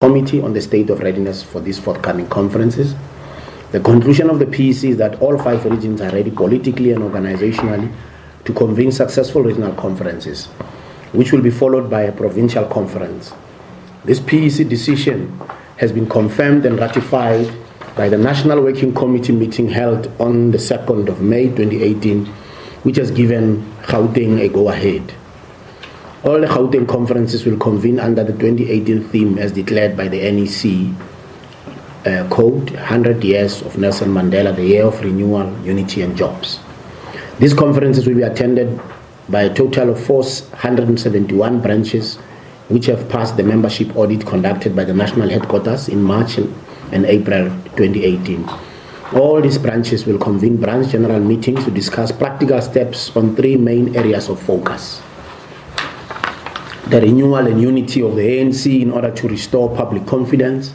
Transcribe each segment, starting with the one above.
Committee on the state of readiness for these forthcoming conferences. The conclusion of the PEC is that all 5 regions are ready politically and organizationally to convene successful regional conferences, which will be followed by a provincial conference. This PEC decision has been confirmed and ratified by the National Working Committee meeting held on the 2nd of May 2018, which has given Gauteng a go-ahead. All the Gauteng conferences will convene under the 2018 theme as declared by the NEC Code, 100 Years of Nelson Mandela, the Year of Renewal, Unity and Jobs. These conferences will be attended by a total of 471 branches, which have passed the membership audit conducted by the national headquarters in March and April 2018. All these branches will convene branch general meetings to discuss practical steps on 3 main areas of focus: the renewal and unity of the ANC in order to restore public confidence,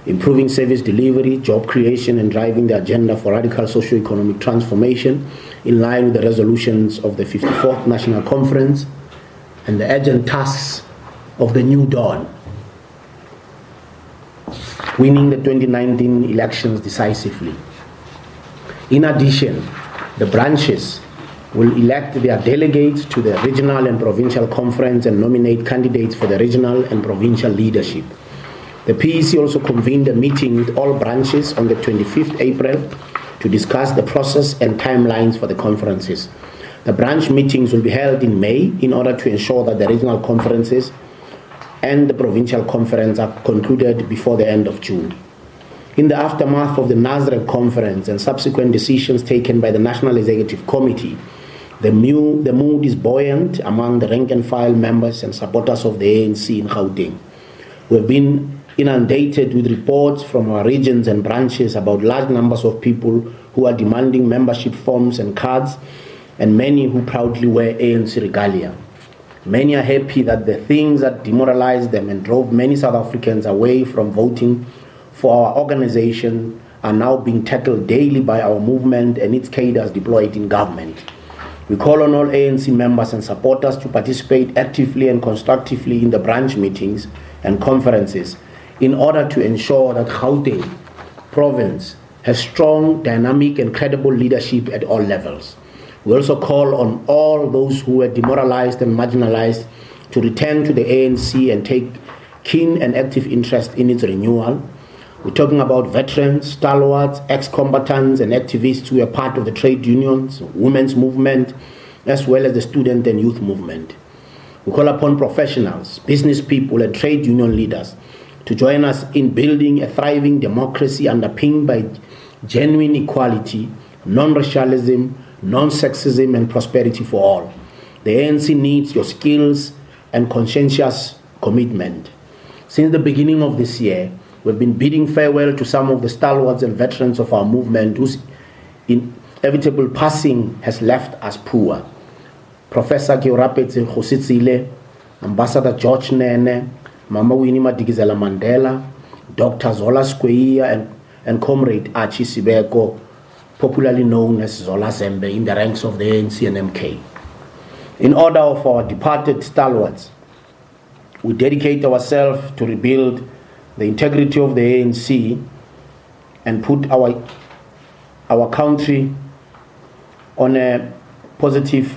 improving service delivery, job creation, and driving the agenda for radical socio-economic transformation in line with the resolutions of the 54th National Conference and the urgent tasks of the new dawn: winning the 2019 elections decisively. In addition, the branches will elect their delegates to the regional and provincial conference and nominate candidates for the regional and provincial leadership. The PEC also convened a meeting with all branches on the 25th April to discuss the process and timelines for the conferences. The branch meetings will be held in May in order to ensure that the regional conferences and the provincial conference are concluded before the end of June. In the aftermath of the Nasrec conference and subsequent decisions taken by the National Executive Committee, the mood is buoyant among the rank-and-file members and supporters of the ANC in Gauteng. We have been inundated with reports from our regions and branches about large numbers of people who are demanding membership forms and cards, and many who proudly wear ANC regalia. Many are happy that the things that demoralized them and drove many South Africans away from voting for our organization are now being tackled daily by our movement and its cadres deployed in government. We call on all ANC members and supporters to participate actively and constructively in the branch meetings and conferences in order to ensure that Gauteng province has strong, dynamic and credible leadership at all levels. We also call on all those who were demoralized and marginalized to return to the ANC and take keen and active interest in its renewal. We're talking about veterans, stalwarts, ex-combatants and activists who are part of the trade unions, women's movement, as well as the student and youth movement. We call upon professionals, business people and trade union leaders to join us in building a thriving democracy underpinned by genuine equality, non-racialism, non-sexism and prosperity for all. The ANC needs your skills and conscientious commitment. Since the beginning of this year, we've been bidding farewell to some of the stalwarts and veterans of our movement whose inevitable passing has left us poor. Professor Keorapetse Khositsile, Ambassador George Nene, Mama Winnie Madikizela Mandela, Dr. Zola Skweyiya and Comrade Archie Sibeko, popularly known as Zola Zembe, in the ranks of the ANC and MK. In honor of our departed stalwarts, we dedicate ourselves to rebuild the integrity of the ANC and put our country on a positive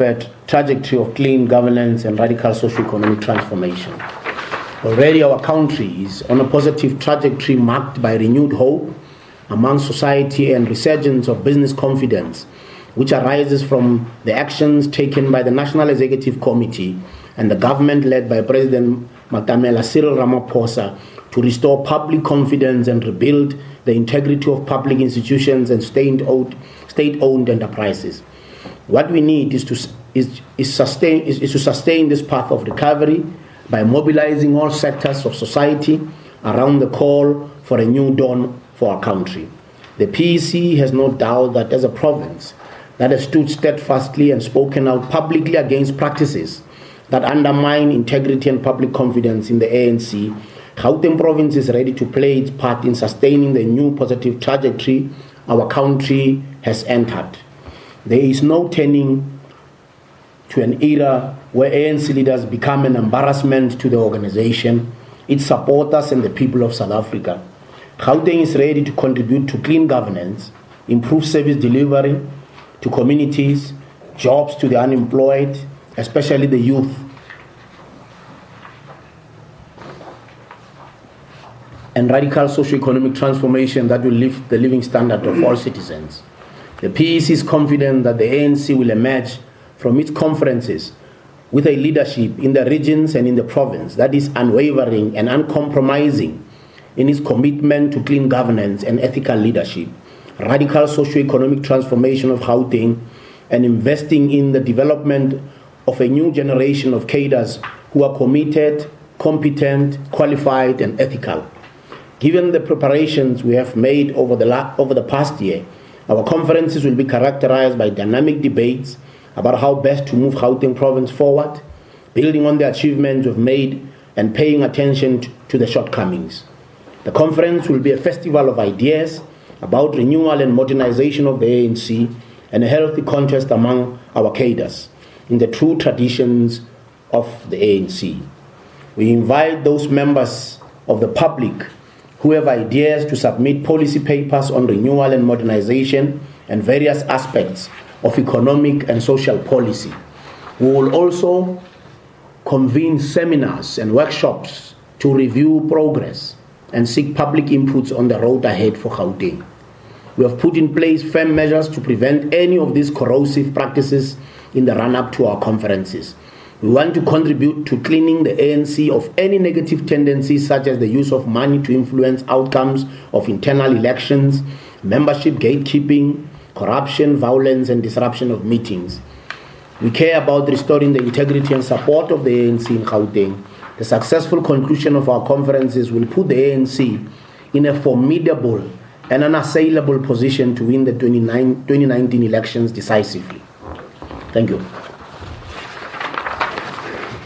trajectory of clean governance and radical socio-economic transformation. Already our country is on a positive trajectory marked by renewed hope among society and resurgence of business confidence, which arises from the actions taken by the National Executive Committee and the government led by President Matamela Cyril Ramaphosa to restore public confidence and rebuild the integrity of public institutions and state-owned enterprises. What we need is to sustain this path of recovery by mobilizing all sectors of society around the call for a new dawn for our country. The PEC has no doubt that as a province that has stood steadfastly and spoken out publicly against practices that undermine integrity and public confidence in the ANC, Gauteng province is ready to play its part in sustaining the new positive trajectory our country has entered. There is no turning to an era where ANC leaders become an embarrassment to the organization its supporters and the people of South Africa. Gauteng is ready to contribute to clean governance, improve service delivery to communities, jobs to the unemployed, especially the youth, and radical socio-economic transformation that will lift the living standard of all citizens. The PEC is confident that the ANC will emerge from its conferences with a leadership in the regions and in the province that is unwavering and uncompromising in its commitment to clean governance and ethical leadership, radical socio-economic transformation of Gauteng, and investing in the development of a new generation of cadres who are committed, competent, qualified, and ethical. Given the preparations we have made over the past year, our conferences will be characterized by dynamic debates about how best to move Gauteng province forward, building on the achievements we've made and paying attention to the shortcomings. The conference will be a festival of ideas about renewal and modernization of the ANC and a healthy contest among our cadres in the true traditions of the ANC. We invite those members of the public who have ideas to submit policy papers on renewal and modernization and various aspects of economic and social policy. We will also convene seminars and workshops to review progress and seek public inputs on the road ahead for Gauteng. We have put in place firm measures to prevent any of these corrosive practices in the run-up to our conferences. We want to contribute to cleaning the ANC of any negative tendencies such as the use of money to influence outcomes of internal elections, membership gatekeeping, corruption, violence, and disruption of meetings. We care about restoring the integrity and support of the ANC in Gauteng. The successful conclusion of our conferences will put the ANC in a formidable and unassailable position to win the 2019 elections decisively. Thank you.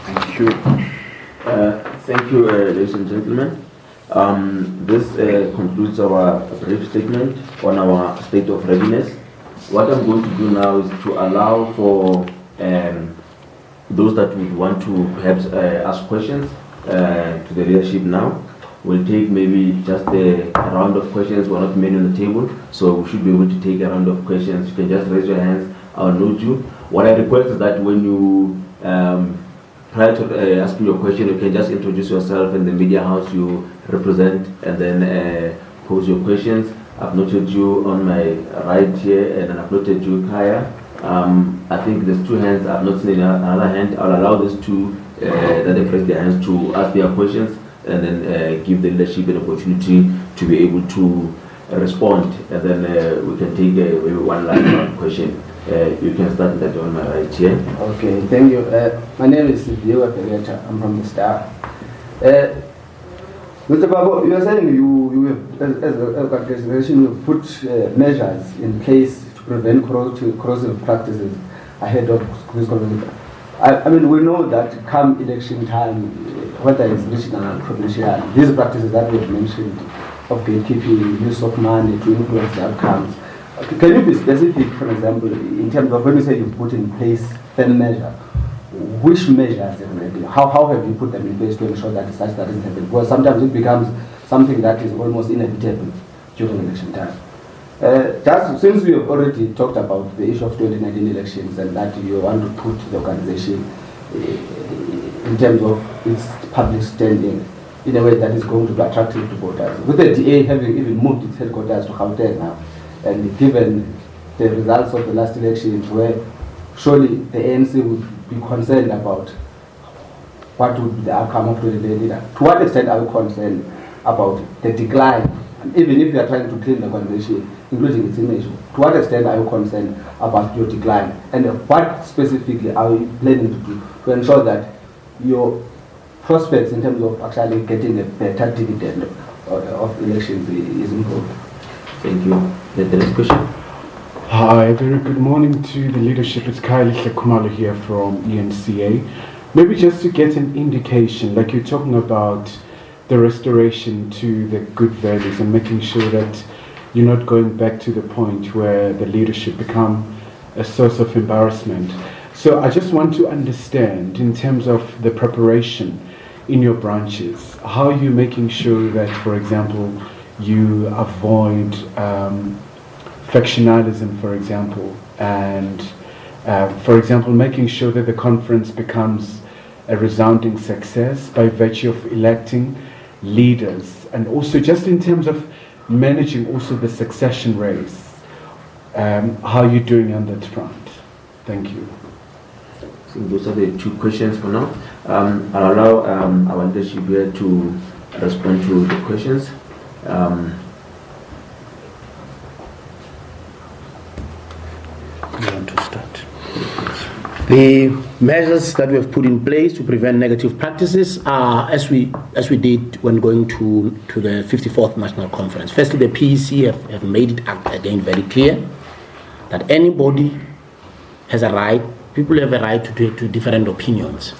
Thank you. Thank you, ladies and gentlemen. This concludes our brief statement on our state of readiness. What I'm going to do now is to allow for those that would want to perhaps ask questions to the leadership now. We'll take maybe just a round of questions. We're not many on the table, so we should be able to take a round of questions. You can just raise your hands, I'll note you. What I request is that when you, prior to asking your question, you can just introduce yourself and the media house you represent, and then pose your questions. I've noted you on my right here, and then I've noted you, Kaya. I think there's two hands. I've not seen another hand. I'll allow these two that they press their hands to ask their questions, and then give the leadership an opportunity to be able to respond, and then we can take maybe one last question. You can start that on my right here. Okay, thank you. My name is Diego Pereta. I'm from the Star. Mr. Babo, you are saying you have, as an organization, you put measures in place to prevent corrosive practices ahead of this convention. I mean, we know that come election time, whether it's regional or provincial, these practices that we have mentioned of gatekeeping, use of money to influence the outcomes. Can you be specific, for example, in terms of when you say you put in place 10 measures, which measures exactly? How have you put them in place to ensure that such that doesn't happen? Because sometimes it becomes something that is almost inevitable during election time. Just since we have already talked about the issue of 2019 elections and that you want to put the organization in terms of its public standing in a way that is going to be attractive to voters. With the DA having even moved its headquarters to Gauteng now, and given the results of the last elections where surely the ANC would be concerned about what would be the outcome of 2019, to what extent are we concerned about the decline? And even if you are trying to clean the organization, including its image, to what extent are you concerned about your decline? And what specifically are you planning to do to ensure that your prospects in terms of actually getting a better dividend of elections is improved? Thank you. The next question. Hi, very good morning to the leadership. It's Kylie Kumalo here from ENCA. Maybe just to get an indication, like you're talking about the restoration to the good values and making sure that you're not going back to the point where the leadership become a source of embarrassment. So I just want to understand in terms of the preparation, in your branches, how are you making sure that, for example, you avoid factionalism, for example, and for example, making sure that the conference becomes a resounding success by virtue of electing leaders, and also just in terms of managing also the succession race? How are you doing on that front? Thank you. I think those are the two questions for now. I'll allow our leadership here to respond to the questions. You want to start? The measures that we have put in place to prevent negative practices are as we did when going to the 54th National Conference. Firstly, the PEC have made it again very clear that anybody has a right, people have a right to different opinions.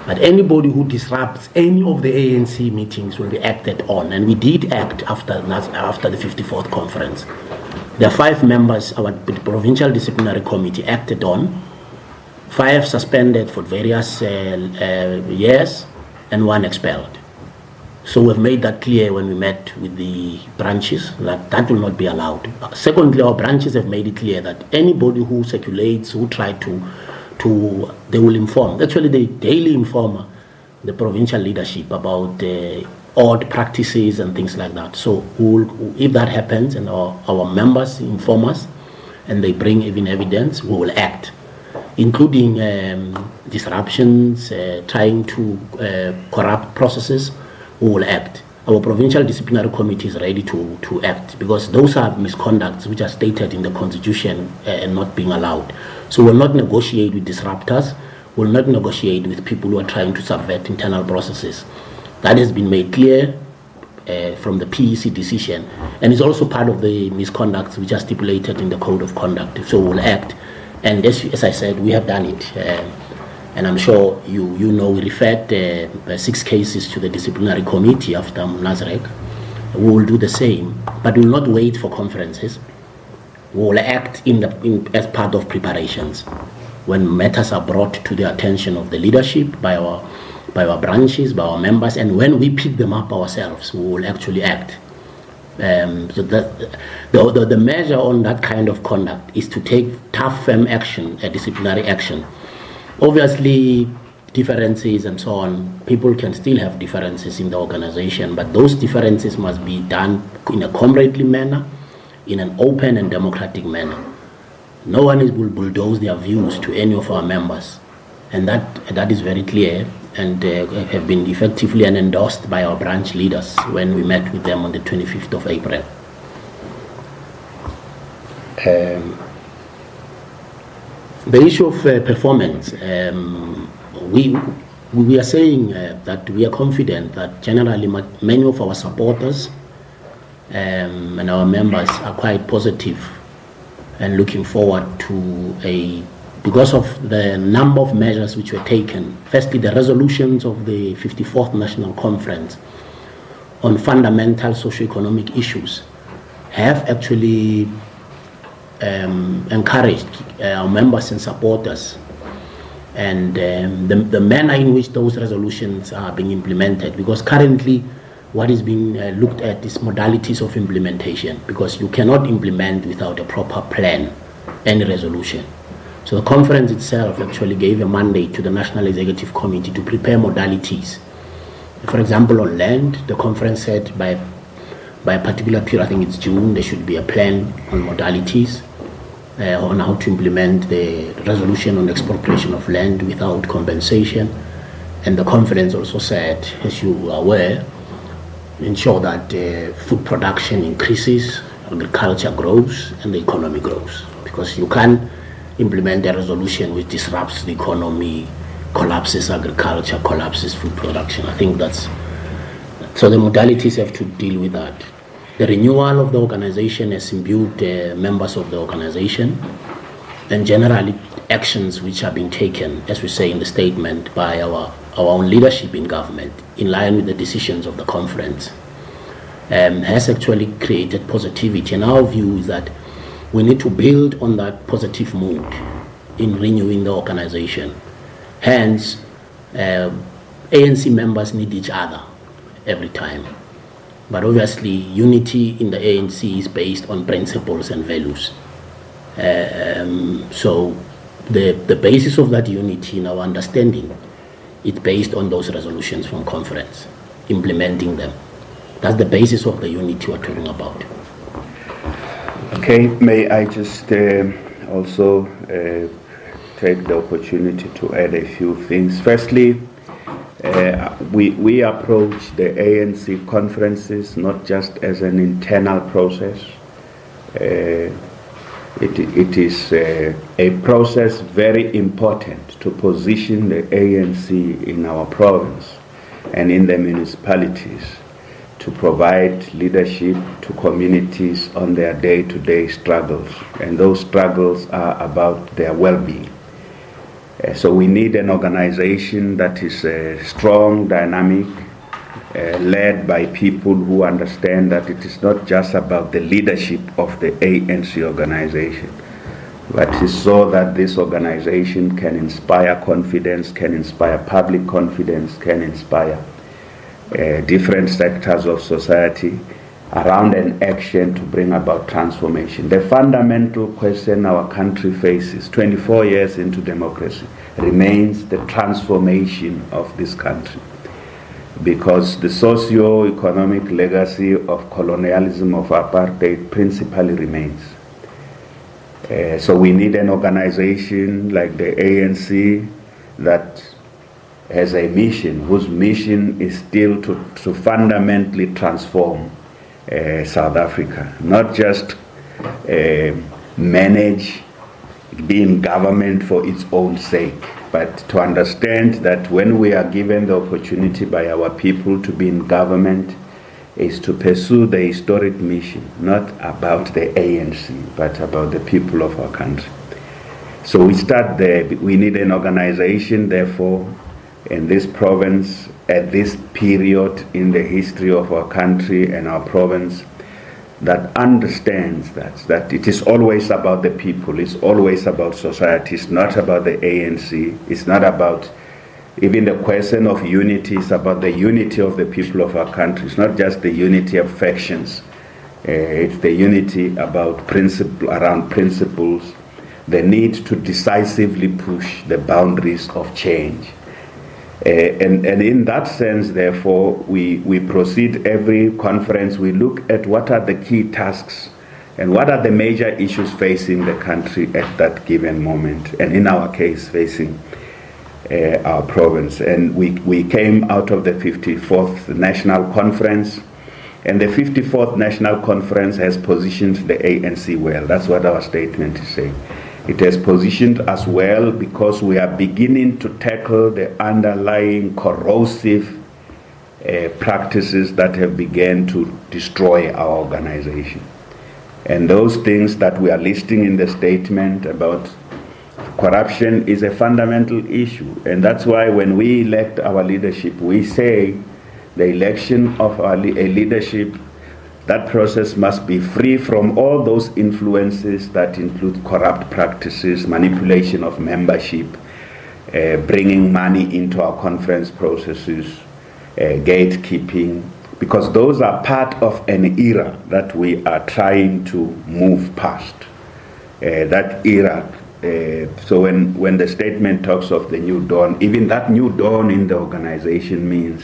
But anybody who disrupts any of the ANC meetings will be acted on. And we did act after the 54th conference. There are 5 members, our Provincial Disciplinary Committee acted on, 5 suspended for various years, and 1 expelled. So we've made that clear when we met with the branches that will not be allowed. Secondly, our branches have made it clear that anybody who circulates, who try to they will inform. Actually, they daily inform the provincial leadership about odd practices and things like that. So if that happens and our members inform us and they bring even evidence, we will act, including disruptions, trying to corrupt processes. We will act. Our provincial disciplinary committee is ready to act, because those are misconducts which are stated in the constitution and not being allowed. So we'll not negotiate with disruptors, we'll not negotiate with people who are trying to subvert internal processes. That has been made clear from the PEC decision, and it's also part of the misconducts which are stipulated in the code of conduct. So we'll act, and as I said, we have done it. And I'm sure you know we referred 6 cases to the disciplinary committee after Nazarek. We will do the same, but we will not wait for conferences. We will act as part of preparations. When matters are brought to the attention of the leadership by our branches, by our members, and when we pick them up ourselves, we will actually act. So the measure on that kind of conduct is to take tough, firm action, disciplinary action. Obviously, differences and so on, people can still have differences in the organization, but those differences must be done in a comradely manner, in an open and democratic manner. No one will bulldoze their views to any of our members, and that is very clear, and have been effectively and endorsed by our branch leaders when we met with them on the 25th of April. The issue of performance, we are saying that we are confident that generally many of our supporters and our members are quite positive and looking forward to because of the number of measures which were taken. Firstly, the resolutions of the 54th National Conference on fundamental socio-economic issues have actually encouraged our members and supporters, and the manner in which those resolutions are being implemented, because currently what is being looked at is modalities of implementation, because you cannot implement without a proper plan any resolution. So the conference itself actually gave a mandate to the National Executive Committee to prepare modalities. For example, on land, the conference said by a particular period, I think it's June, there should be a plan on modalities on how to implement the resolution on expropriation of land without compensation. And the conference also said, as you are aware, ensure that food production increases, agriculture grows, and the economy grows. Because you can't implement a resolution which disrupts the economy, collapses agriculture, collapses food production. I think that's, so the modalities have to deal with that. The renewal of the organization has imbued members of the organization, and generally actions which are being taken, as we say in the statement, by our own leadership in government, in line with the decisions of the conference, has actually created positivity. And our view is that we need to build on that positive mood in renewing the organization. Hence, ANC members need each other every time. But obviously, unity in the ANC is based on principles and values. So the basis of that unity in our understanding is based on those resolutions from conference, implementing them. That's the basis of the unity we're talking about. Okay, may I just also take the opportunity to add a few things. Firstly, we approach the ANC conferences not just as an internal process. It is a process very important to position the ANC in our province and in the municipalities to provide leadership to communities on their day-to-day struggles. And those struggles are about their well-being. So we need an organization that is strong, dynamic, led by people who understand that it is not just about the leadership of the ANC organization, but it's so that this organization can inspire confidence, can inspire public confidence, can inspire different sectors of society around an action to bring about transformation. The fundamental question our country faces 24 years into democracy remains the transformation of this country, because the socio-economic legacy of colonialism, of apartheid, principally remains. So we need an organization like the ANC that has a mission, whose mission is still to fundamentally transform South Africa, not just manage, be in government for its own sake, but to understand that when we are given the opportunity by our people to be in government, is to pursue the historic mission, not about the ANC, but about the people of our country. So we start there. We need an organization, therefore, in this province, at this period in the history of our country and our province, that understands that it is always about the people, it's always about society, it's not about the ANC, it's not about even the question of unity, it's about the unity of the people of our country. It's not just the unity of factions, it's the unity about around principles, the need to decisively push the boundaries of change. And in that sense, therefore, we proceed every conference, we look at what are the key tasks and what are the major issues facing the country at that given moment, and in our case, facing our province. And we came out of the 54th National Conference, and the 54th National Conference has positioned the ANC well. That's what our statement is saying. It has positioned us well because we are beginning to tackle the underlying corrosive practices that have begun to destroy our organization. And those things that we are listing in the statement about corruption is a fundamental issue. And that's why when we elect our leadership, we say the election of a leadership, that process must be free from all those influences that include corrupt practices, manipulation of membership, bringing money into our conference processes, gatekeeping, because those are part of an era that we are trying to move past. That era, so when the statement talks of the new dawn, even that new dawn in the organization means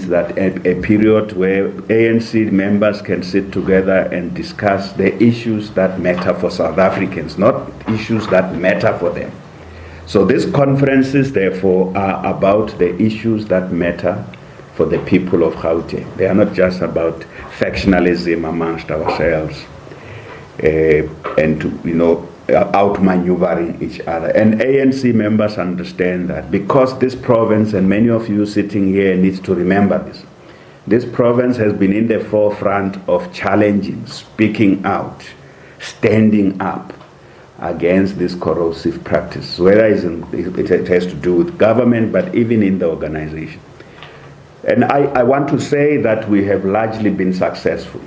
that a period where ANC members can sit together and discuss the issues that matter for South Africans, not issues that matter for them. So these conferences, therefore, are about the issues that matter for the people of Gauteng. They are not just about factionalism amongst ourselves and to, outmaneuvering each other. And ANC members understand that, because this province, and many of you sitting here needs to remember this province has been in the forefront of challenging, speaking out, standing up against this corrosive practice, whether it has to do with government, but even in the organization. And I want to say that we have largely been successful.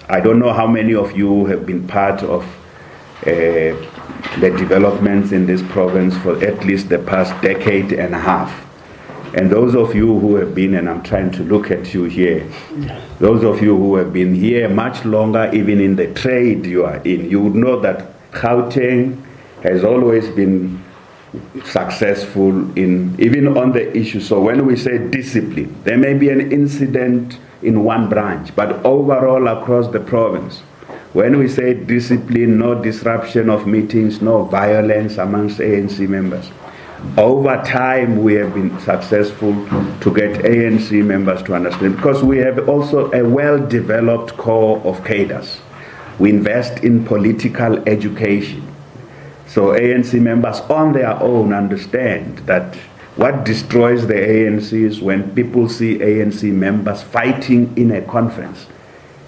I don't know how many of you have been part of the developments in this province for at least the past decade and a half. And those of you who have been, and I'm trying to look at you here, those of you who have been here much longer, even in the trade you are in, you would know that Gauteng has always been successful in, even on the issue. So when we say discipline, there may be an incident in one branch, but overall across the province, when we say discipline, no disruption of meetings, no violence amongst ANC members, over time we have been successful to get ANC members to understand, because we have also a well-developed core of cadres. We invest in political education. So ANC members on their own understand that what destroys the ANC is when people see ANC members fighting in a conference,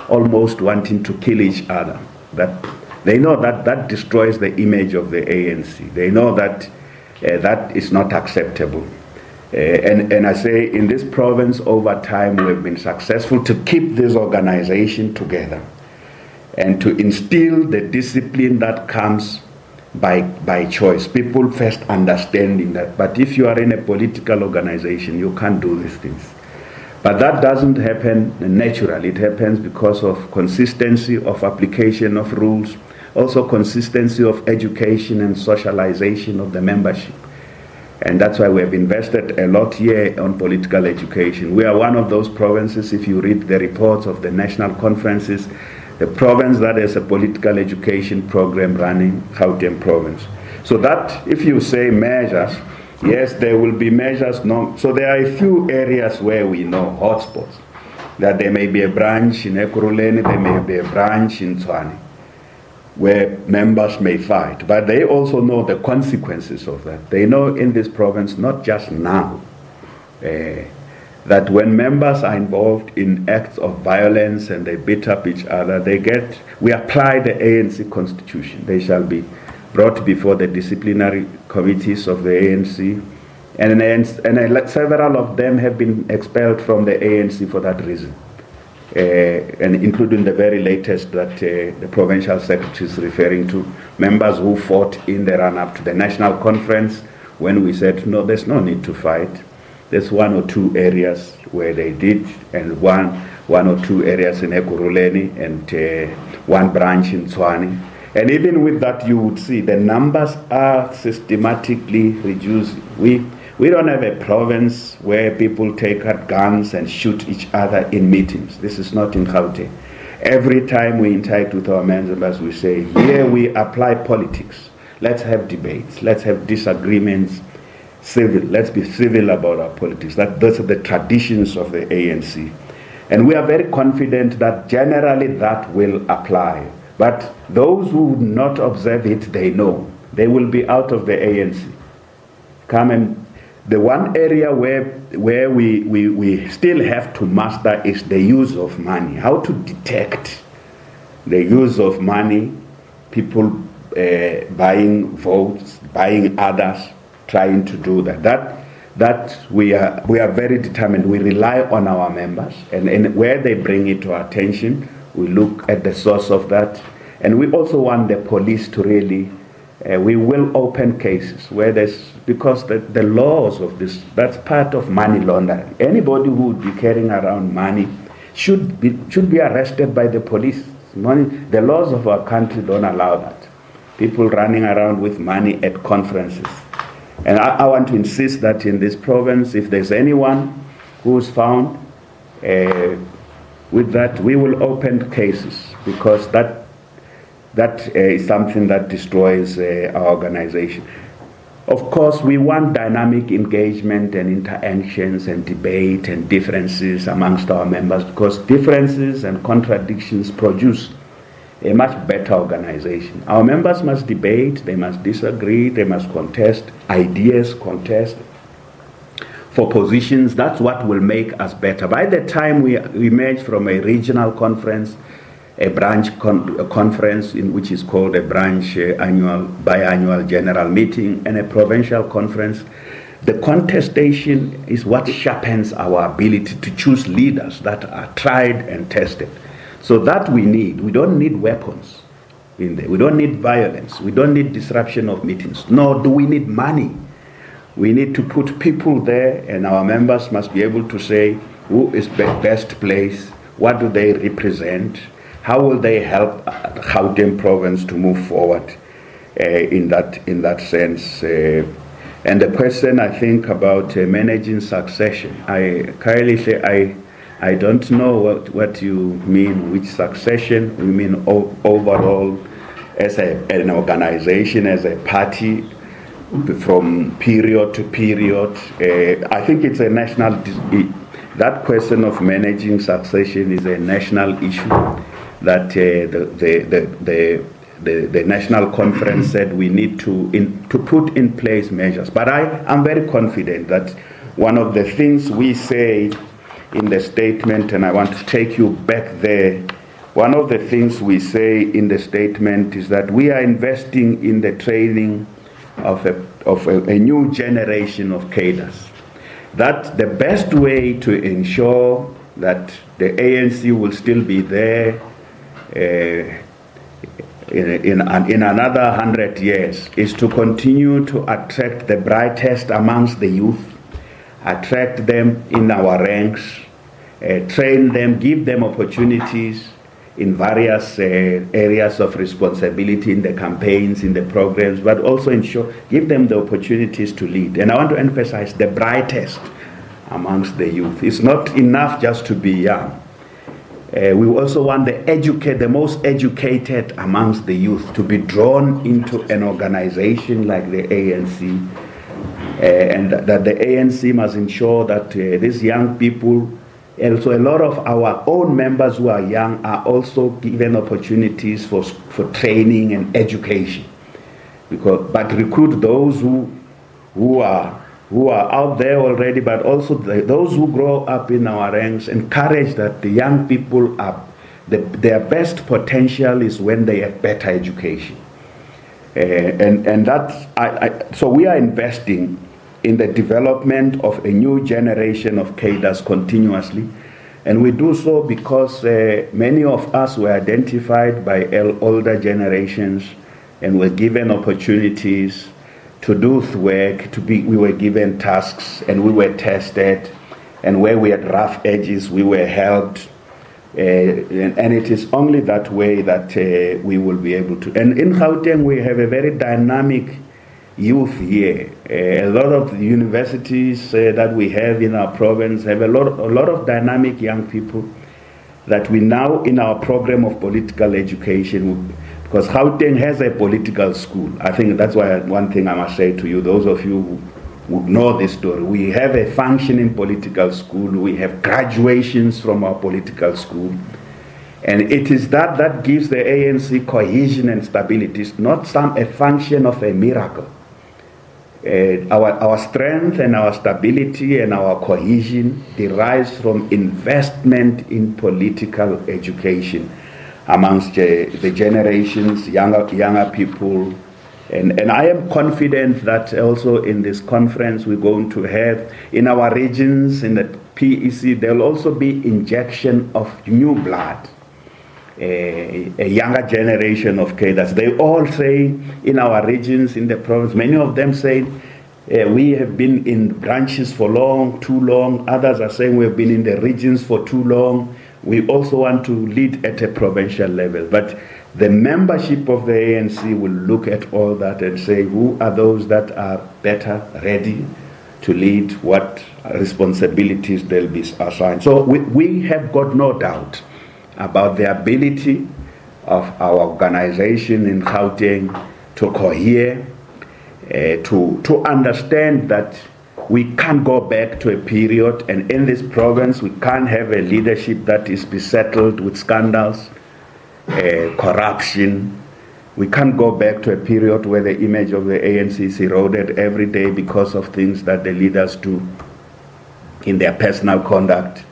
almost wanting to kill each other. That they know that that destroys the image of the ANC. They know that that is not acceptable. And I say in this province over time we have been successful to keep this organization together and to instill the discipline that comes by choice. People first understanding that. But if you are in a political organization, you can't do these things. But that doesn't happen naturally. It happens because of consistency of application of rules, also consistency of education and socialization of the membership. And that's why we have invested a lot here on political education. We are one of those provinces, if you read the reports of the national conferences, the province that has a political education program running, Gauteng province. So that, if you say measures, yes, there will be measures. No, so there are a few areas where we know hotspots, that there may be a branch in Ekurhuleni, there may be a branch in Tshwane, where members may fight. But they also know the consequences of that. They know in this province, not just now, that when members are involved in acts of violence and they beat up each other, we apply the ANC constitution. They shall be brought before the disciplinary committees of the ANC, and several of them have been expelled from the ANC for that reason, and including the very latest that the provincial secretary is referring to, members who fought in the run-up to the national conference when we said, no, there's no need to fight. There's one or two areas where they did, and one or two areas in Ekurhuleni and one branch in Tshwane. And even with that, you would see the numbers are systematically reducing. We don't have a province where people take out guns and shoot each other in meetings. This is not in Gauteng. Every time we interact with our members, we say, here we apply politics. Let's have debates. Let's have disagreements. Civil. Let's be civil about our politics. Those are the traditions of the ANC. And we are very confident that generally that will apply. But those who would not observe it, they know. They will be out of the ANC. The one area where we still have to master is the use of money. How to detect the use of money, people buying votes, buying others, trying to do that we are very determined. We rely on our members, and where they bring it to our attention, we look at the source of that. And we also want the police to really, we will open cases where because the laws of this, that's part of money laundering. Anybody who would be carrying around money should be arrested by the police. The laws of our country don't allow that. People running around with money at conferences. And I want to insist that in this province, if there's anyone who's found with that, we will open cases, because that is something that destroys our organization. Of course, we want dynamic engagement and interactions and debate and differences amongst our members, because differences and contradictions produce a much better organization. Our members must debate, they must disagree, they must contest ideas, contest for positions. That's what will make us better. By the time we emerge from a regional conference, a branch conference, which is called a branch biannual general meeting, and a provincial conference, the contestation is what sharpens our ability to choose leaders that are tried and tested. So that we need. We don't need weapons in there. We don't need violence. We don't need disruption of meetings. Nor do we need money. We need to put people there, and our members must be able to say who is best placed, what do they represent, how will they help Gauteng province to move forward in that sense. And the question, I think, about managing succession, I don't know what you mean, which succession. We mean overall as an organization, as a party, from period to period. I think it's a national, that question of managing succession is a national issue that the national conference said we need to put in place measures. But I'm very confident that one of the things we say in the statement, and I want to take you back there, one of the things we say in the statement is that we are investing in the training of a new generation of cadres. That the best way to ensure that the ANC will still be there in another 100 years is to continue to attract the brightest amongst the youth, attract them in our ranks, train them, give them opportunities in various areas of responsibility in the campaigns, in the programs, but also give them the opportunities to lead. And I want to emphasize the brightest amongst the youth. It's not enough just to be young. We also want the most educated amongst the youth to be drawn into an organization like the ANC, and that the ANC must ensure that these young people, and so a lot of our own members who are young are also given opportunities for training and education. But recruit those who are out there already, but also those who grow up in our ranks. Encourage that the young people their best potential is when they have better education. And that's so we are investing in the development of a new generation of cadres continuously. And we do so because many of us were identified by older generations and were given opportunities to do work, we were given tasks and we were tested, and where we had rough edges, we were helped. And it is only that way that we will be able to. And in Gauteng, we have a very dynamic youth here. A lot of the universities that we have in our province have a lot of dynamic young people that we now, in our program of political education, because Gauteng has a political school. I think that's why one thing I must say to you, those of you who would know this story, we have a functioning political school, we have graduations from our political school, and it is that gives the ANC cohesion and stability. It's not a function of a miracle. Our strength and our stability and our cohesion derives from investment in political education amongst the generations, younger people. And I am confident that also in this conference we're going to have, in our regions, in the PEC, there will also be injection of new blood, a younger generation of cadres. They all say in our regions, in the province, many of them say, we have been in branches for too long. Others are saying we have been in the regions for too long. We also want to lead at a provincial level. But the membership of the ANC will look at all that and say, who are those that are better ready to lead, what responsibilities they'll be assigned. So we have got no doubt about the ability of our organization in Gauteng to cohere, to understand that we can't go back to a period, and in this province we can't have a leadership that is besettled with scandals, corruption. We can't go back to a period where the image of the ANC is eroded every day because of things that the leaders do in their personal conduct.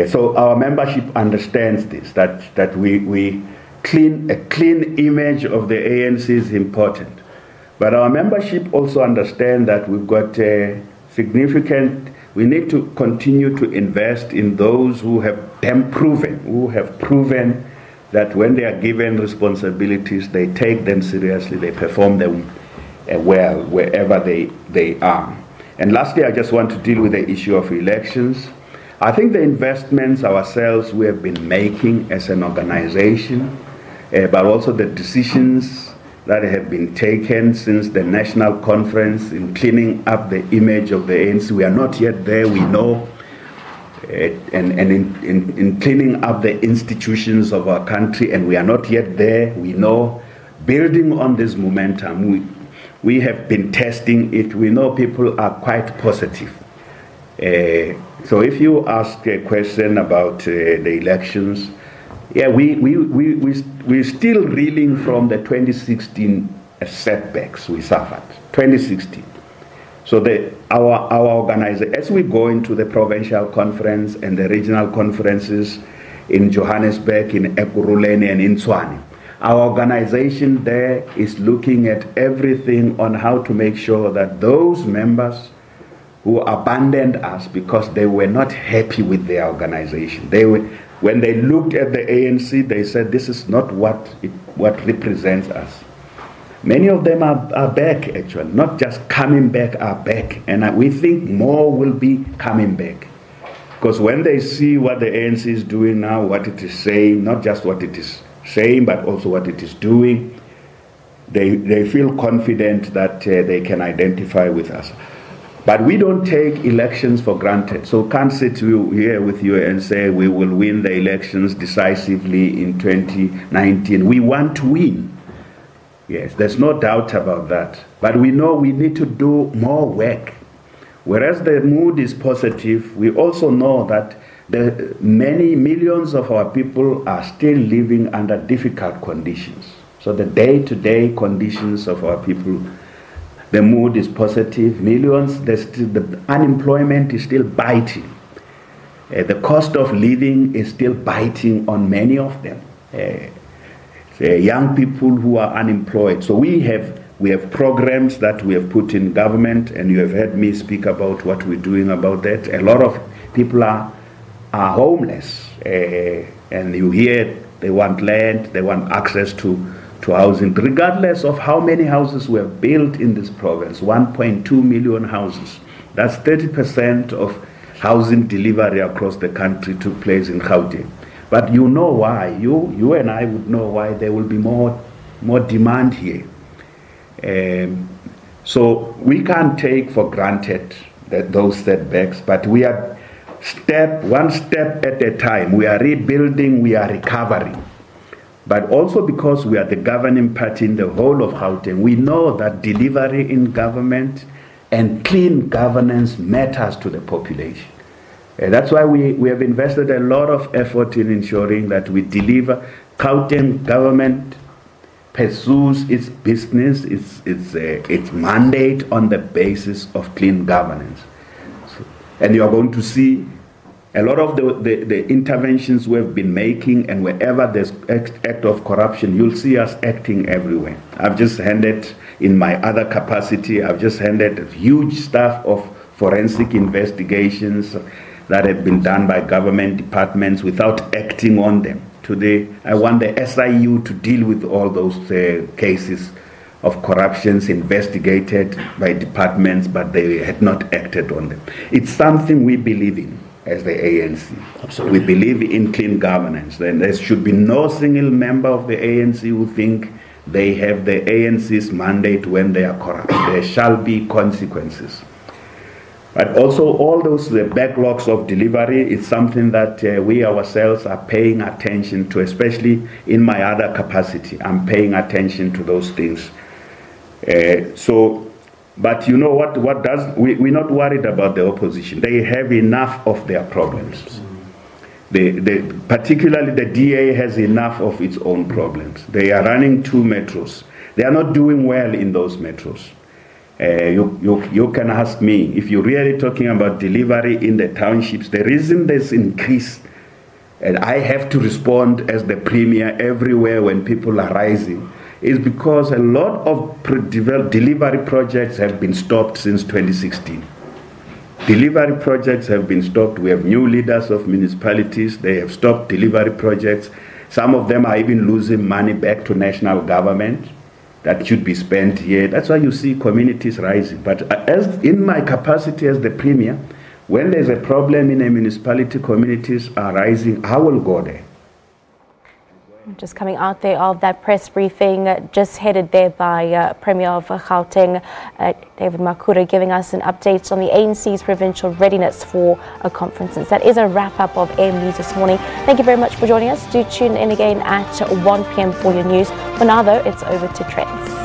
So our membership understands this, that we a clean image of the ANC is important. But our membership also understands that we've got we need to continue to invest in those who have proven that when they are given responsibilities, they take them seriously, they perform them well wherever they are. And lastly, I just want to deal with the issue of elections. I think the investments ourselves we have been making as an organization, but also the decisions that have been taken since the national conference in cleaning up the image of the ANC. We are not yet there, we know, and in cleaning up the institutions of our country, and we are not yet there, we know. Building on this momentum, we have been testing it. We know people are quite positive. So if you ask a question about the elections, yeah, we're still reeling from the 2016 setbacks we suffered, 2016. So our organization, as we go into the provincial conference and the regional conferences in Johannesburg, in Ekurhuleni and in Tshwane, our organization there is looking at everything on how to make sure that those members who abandoned us because they were not happy with their organization, when they looked at the ANC, they said, this is not what represents us. Many of them are back, actually. Not just coming back, are back. And we think more will be coming back. Because when they see what the ANC is doing now, what it is saying, not just what it is saying, but also what it is doing, they feel confident that they can identify with us. But we don't take elections for granted. So can't sit here with you and say we will win the elections decisively in 2019. We want to win. Yes, there's no doubt about that. But we know we need to do more work. Whereas the mood is positive, we also know that many millions of our people are still living under difficult conditions. So the day-to-day conditions of our people, the mood is positive. Millions, the unemployment is still biting. The cost of living is still biting on many of them. Young people who are unemployed. So we have programs that we have put in government, and you have heard me speak about what we're doing about that. A lot of people are homeless, and you hear they want land, they want access to housing, regardless of how many houses were built in this province. 1.2 million houses. That's 30% of housing delivery across the country took place in Gauteng. But you know why. You and I would know why there will be more demand here. So we can't take for granted those setbacks, but we are one step at a time. We are rebuilding, we are recovering. But also because we are the governing party in the whole of Gauteng, we know that delivery in government and clean governance matters to the population. That's why we have invested a lot of effort in ensuring that we deliver. Gauteng government pursues its business, its mandate on the basis of clean governance. And you are going to see a lot of the interventions we've been making, and wherever there's act of corruption, you'll see us acting everywhere. I've just handed, in my other capacity, I've just handed a huge staff of forensic investigations that have been done by government departments without acting on them. Today, I want the SIU to deal with all those cases of corruptions investigated by departments, but they had not acted on them. It's something we believe in as the ANC. Absolutely. We believe in clean governance. Then there should be no single member of the ANC who think they have the ANC's mandate when they are corrupt. There shall be consequences. But also all those backlogs of delivery is something that we ourselves are paying attention to, especially in my other capacity. I'm paying attention to those things. But you know what we're not worried about the opposition. They have enough of their problems. Particularly the DA has enough of its own problems. They are running 2 metros. They are not doing well in those metros. You can ask me, if you're really talking about delivery in the townships, the reason there's increase, and I have to respond as the premier everywhere when people are rising, is because a lot of delivery projects have been stopped since 2016. Delivery projects have been stopped. We have new leaders of municipalities. They have stopped delivery projects. Some of them are even losing money back to national government. that should be spent here. That's why you see communities rising. But as in my capacity as the Premier, when there's a problem in a municipality, communities are rising, I will go there. Just coming out there of that press briefing, just headed there by Premier of Gauteng, David Makura, giving us an update on the ANC's provincial readiness for a conference. That is a wrap-up of AM News this morning. Thank you very much for joining us. Do tune in again at 1 p.m. for your news. For now, though, it's over to Trends.